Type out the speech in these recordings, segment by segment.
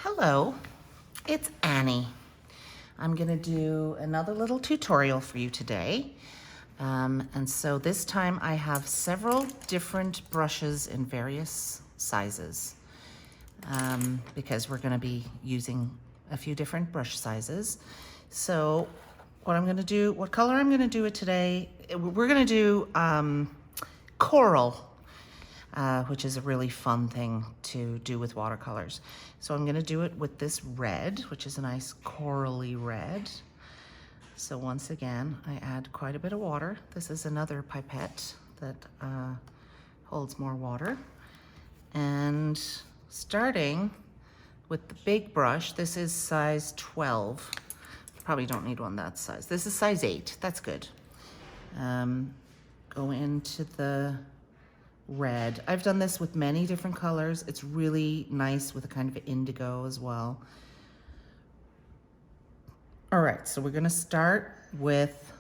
Hello, it's Annie. I'm gonna do another little tutorial for you today. And so this time I have several different brushes in various sizes because we're gonna be using a few different brush sizes. So what color I'm gonna do it today, we're gonna do coral. Which is a really fun thing to do with watercolors. So I'm gonna do it with this red, which is a nice corally red. So once again, I add quite a bit of water. This is another pipette that holds more water. And starting with the big brush, this is size 12. Probably don't need one that size. This is size 8, that's good. Go into the red. I've done this with many different colors. It's really nice with a kind of indigo as well. All right, so we're gonna start with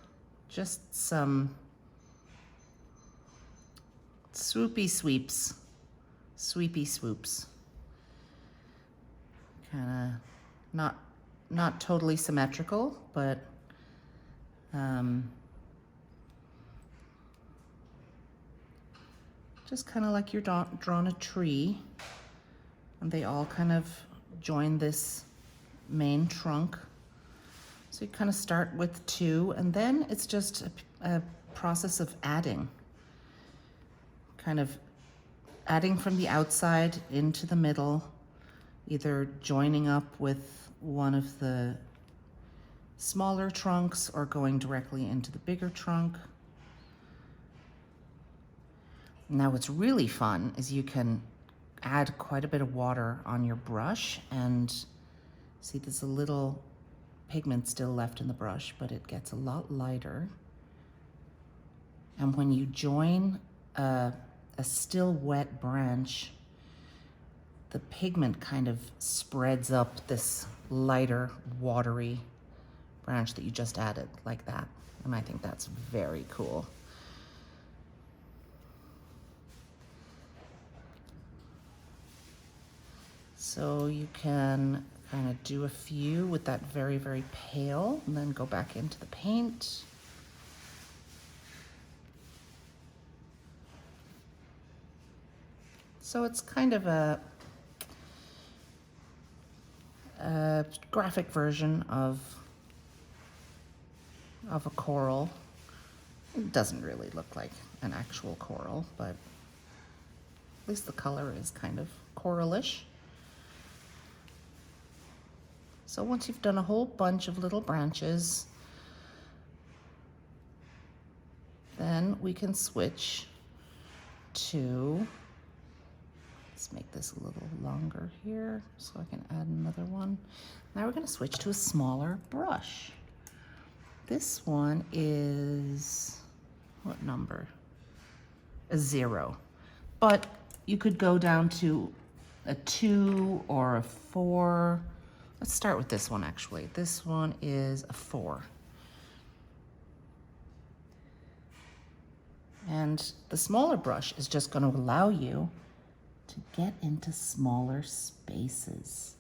just some swoopy swoops. Kind of not totally symmetrical, but just kind of like you're drawn a tree, and they all kind of join this main trunk. So you kind of start with 2, and then it's just a process of adding. Kind of adding from the outside into the middle, either joining up with one of the smaller trunks or going directly into the bigger trunk. Now what's really fun is you can add quite a bit of water on your brush, and see there's a little pigment still left in the brush, but it gets a lot lighter. And when you join a still wet branch, the pigment kind of spreads up this lighter, watery branch that you just added, like that. And I think that's very cool. So you can kind of do a few with that very, very pale, and then go back into the paint. So it's kind of a graphic version of a coral. It doesn't really look like an actual coral, but at least the color is kind of coralish. So once you've done a whole bunch of little branches, then we can switch to, let's make this a little longer here so I can add another one. Now we're going to switch to a smaller brush. This one is, what number? A 0. But you could go down to a 2 or a 4. Let's start with this one actually. This one is a 4. And the smaller brush is just going to allow you to get into smaller spaces.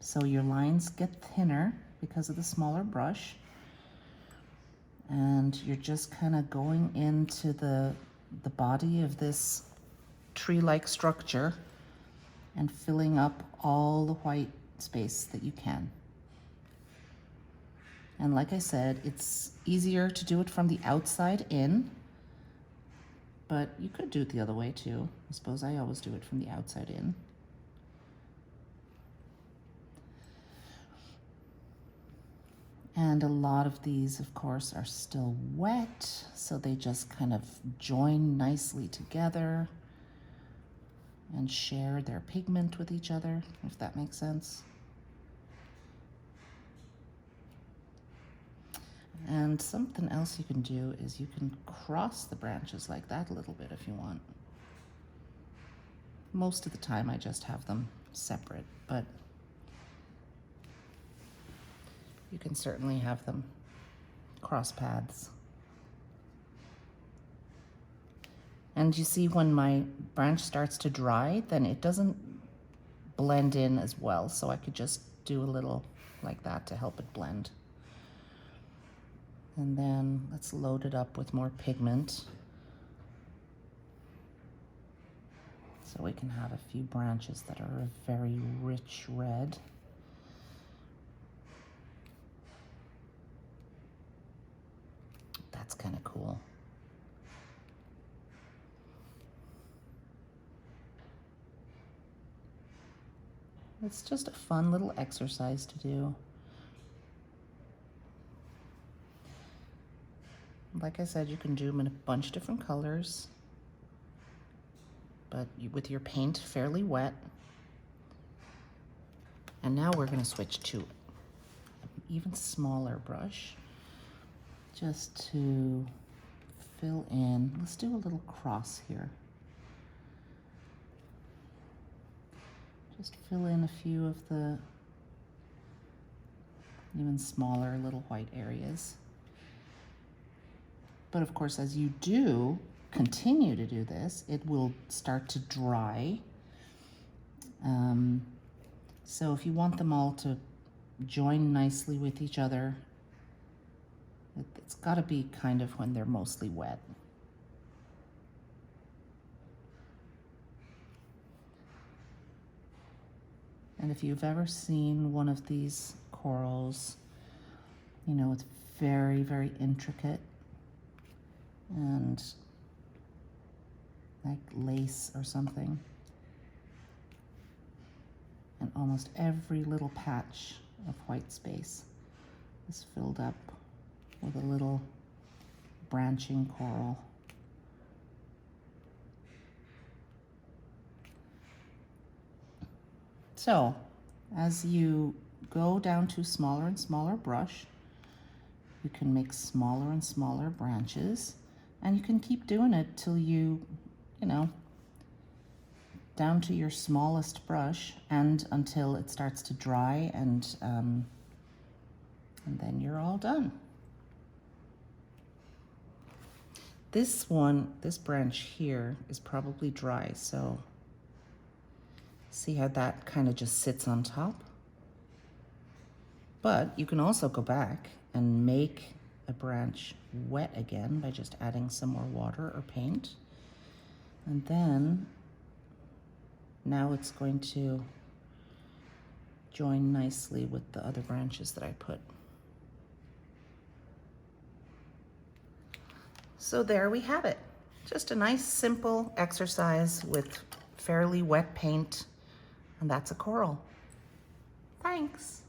So your lines get thinner because of the smaller brush. And you're just kind of going into the body of this tree-like structure and filling up all the white space that you can. And like I said, it's easier to do it from the outside in, but you could do it the other way too. I suppose I always do it from the outside in. And a lot of these, of course, are still wet, so they just kind of join nicely together and share their pigment with each other, if that makes sense. And something else you can do is you can cross the branches like that a little bit if you want. Most of the time I just have them separate, but you can certainly have them cross paths. And you see when my branch starts to dry, then it doesn't blend in as well. So I could just do a little like that to help it blend. And then let's load it up with more pigment, so we can have a few branches that are a very rich red. That's kind of cool. It's just a fun little exercise to do. Like I said, you can do them in a bunch of different colors, but with your paint fairly wet. And now we're going to switch to an even smaller brush just to fill in. Let's do a little cross here. Just fill in a few of the even smaller little white areas. But of course, as you do continue to do this, it will start to dry. So if you want them all to join nicely with each other, it's got to be kind of when they're mostly wet. And if you've ever seen one of these corals, you know, it's very, very intricate and like lace or something. And almost every little patch of white space is filled up with a little branching coral. So, as you go down to smaller and smaller brush, you can make smaller and smaller branches, and you can keep doing it till you know, down to your smallest brush and until it starts to dry, and then you're all done. This branch here is probably dry, so see how that kind of just sits on top? But you can also go back and make a branch wet again by just adding some more water or paint. And then now it's going to join nicely with the other branches that I put. So there we have it. Just a nice simple exercise with fairly wet paint, and that's a coral. Thanks.